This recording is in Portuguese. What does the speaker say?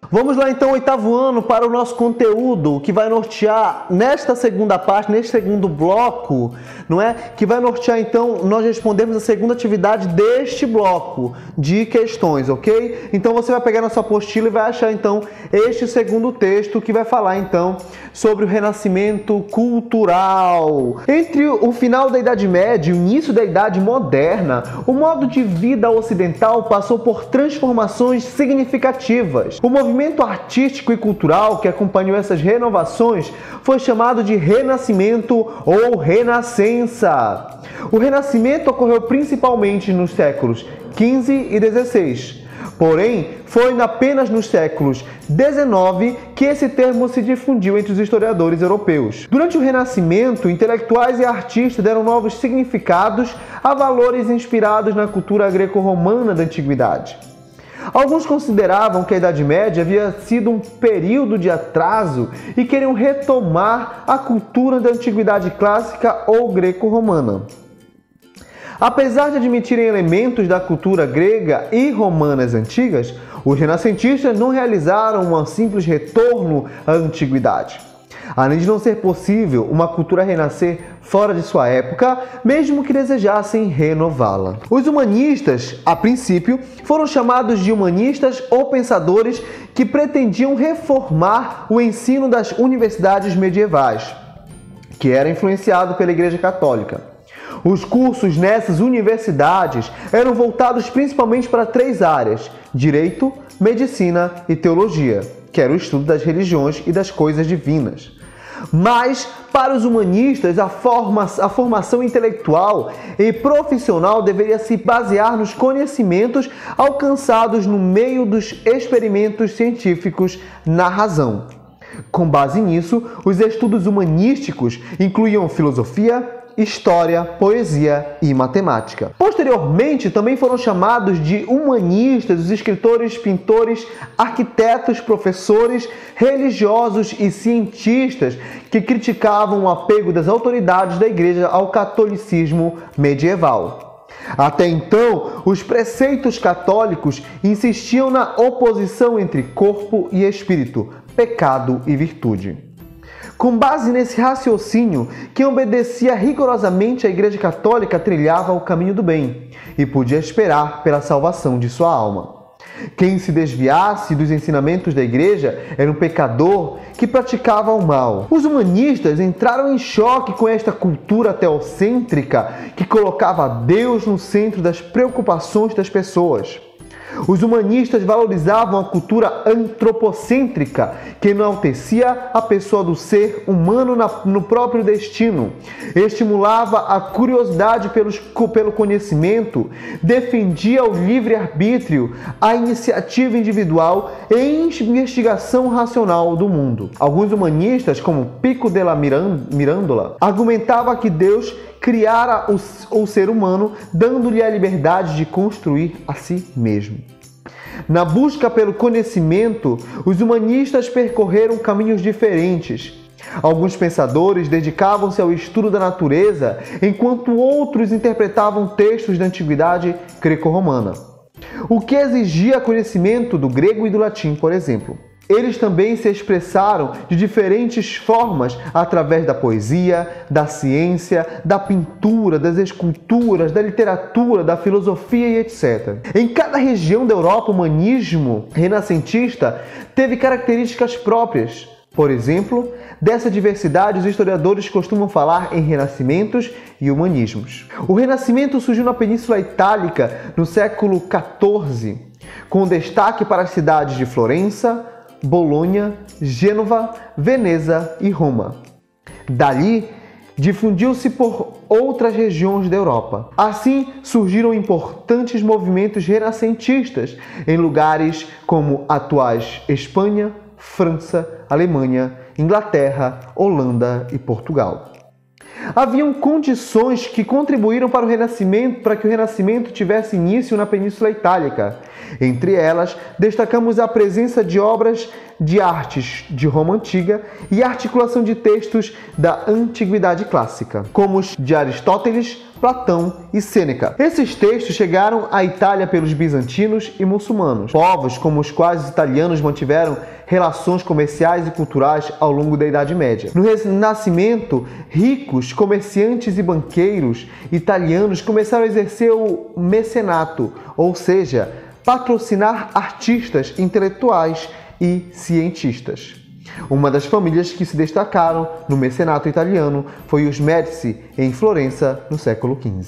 Vamos lá então, oitavo ano, para o nosso conteúdo que vai nortear nesta segunda parte, neste segundo bloco, não é? Que vai nortear então, nós respondemos a segunda atividade deste bloco de questões, ok? Então você vai pegar na sua apostila e vai achar então este segundo texto que vai falar então sobre o renascimento cultural. Entre o final da Idade Média e o início da Idade Moderna, o modo de vida ocidental passou por transformações significativas. O movimento artístico e cultural que acompanhou essas renovações foi chamado de Renascimento ou Renascença. O Renascimento ocorreu principalmente nos séculos XV e XVI. Porém, foi apenas nos séculos XIX que esse termo se difundiu entre os historiadores europeus. Durante o Renascimento, intelectuais e artistas deram novos significados a valores inspirados na cultura greco-romana da antiguidade. Alguns consideravam que a Idade Média havia sido um período de atraso e queriam retomar a cultura da antiguidade clássica ou greco-romana. Apesar de admitirem elementos da cultura grega e romanas antigas, os renascentistas não realizaram um simples retorno à antiguidade. Além de não ser possível uma cultura renascer fora de sua época, mesmo que desejassem renová-la. Os humanistas, a princípio, foram chamados de humanistas ou pensadores que pretendiam reformar o ensino das universidades medievais, que era influenciado pela Igreja Católica. Os cursos nessas universidades eram voltados principalmente para três áreas: direito, medicina e teologia, que era o estudo das religiões e das coisas divinas. Mas, para os humanistas, a formação intelectual e profissional deveria se basear nos conhecimentos alcançados no meio dos experimentos científicos na razão. Com base nisso, os estudos humanísticos incluíam filosofia, história, poesia e matemática. Posteriormente, também foram chamados de humanistas os escritores, pintores, arquitetos, professores, religiosos e cientistas que criticavam o apego das autoridades da Igreja ao catolicismo medieval. Até então, os preceitos católicos insistiam na oposição entre corpo e espírito, pecado e virtude. Com base nesse raciocínio, quem obedecia rigorosamente à Igreja Católica trilhava o caminho do bem e podia esperar pela salvação de sua alma. Quem se desviasse dos ensinamentos da Igreja era um pecador que praticava o mal. Os humanistas entraram em choque com esta cultura teocêntrica que colocava Deus no centro das preocupações das pessoas. Os humanistas valorizavam a cultura antropocêntrica, que enaltecia a pessoa do ser humano no próprio destino, estimulava a curiosidade pelo conhecimento, defendia o livre-arbítrio, a iniciativa individual e a investigação racional do mundo. Alguns humanistas, como Pico della Mirandola, argumentavam que Deus criara o ser humano, dando-lhe a liberdade de construir a si mesmo. Na busca pelo conhecimento, os humanistas percorreram caminhos diferentes. Alguns pensadores dedicavam-se ao estudo da natureza, enquanto outros interpretavam textos da antiguidade greco-romana, o que exigia conhecimento do grego e do latim, por exemplo. Eles também se expressaram de diferentes formas através da poesia, da ciência, da pintura, das esculturas, da literatura, da filosofia e etc. Em cada região da Europa, o humanismo renascentista teve características próprias. Por exemplo, dessa diversidade, os historiadores costumam falar em renascimentos e humanismos. O Renascimento surgiu na Península Itálica no século XIV, com destaque para as cidades de Florença, Bolonha, Gênova, Veneza e Roma. Dali, difundiu-se por outras regiões da Europa. Assim, surgiram importantes movimentos renascentistas em lugares como atuais Espanha, França, Alemanha, Inglaterra, Holanda e Portugal. Haviam condições que contribuíram para que o Renascimento tivesse início na Península Itálica. Entre elas, destacamos a presença de obras de artes de Roma Antiga e a articulação de textos da Antiguidade Clássica, como os de Aristóteles, Platão e Sêneca. Esses textos chegaram à Itália pelos bizantinos e muçulmanos, povos como os quais os italianos mantiveram relações comerciais e culturais ao longo da Idade Média. No Renascimento, ricos comerciantes e banqueiros italianos começaram a exercer o mecenato, ou seja, patrocinar artistas, intelectuais e cientistas. Uma das famílias que se destacaram no mecenato italiano foi os Médici, em Florença, no século XV.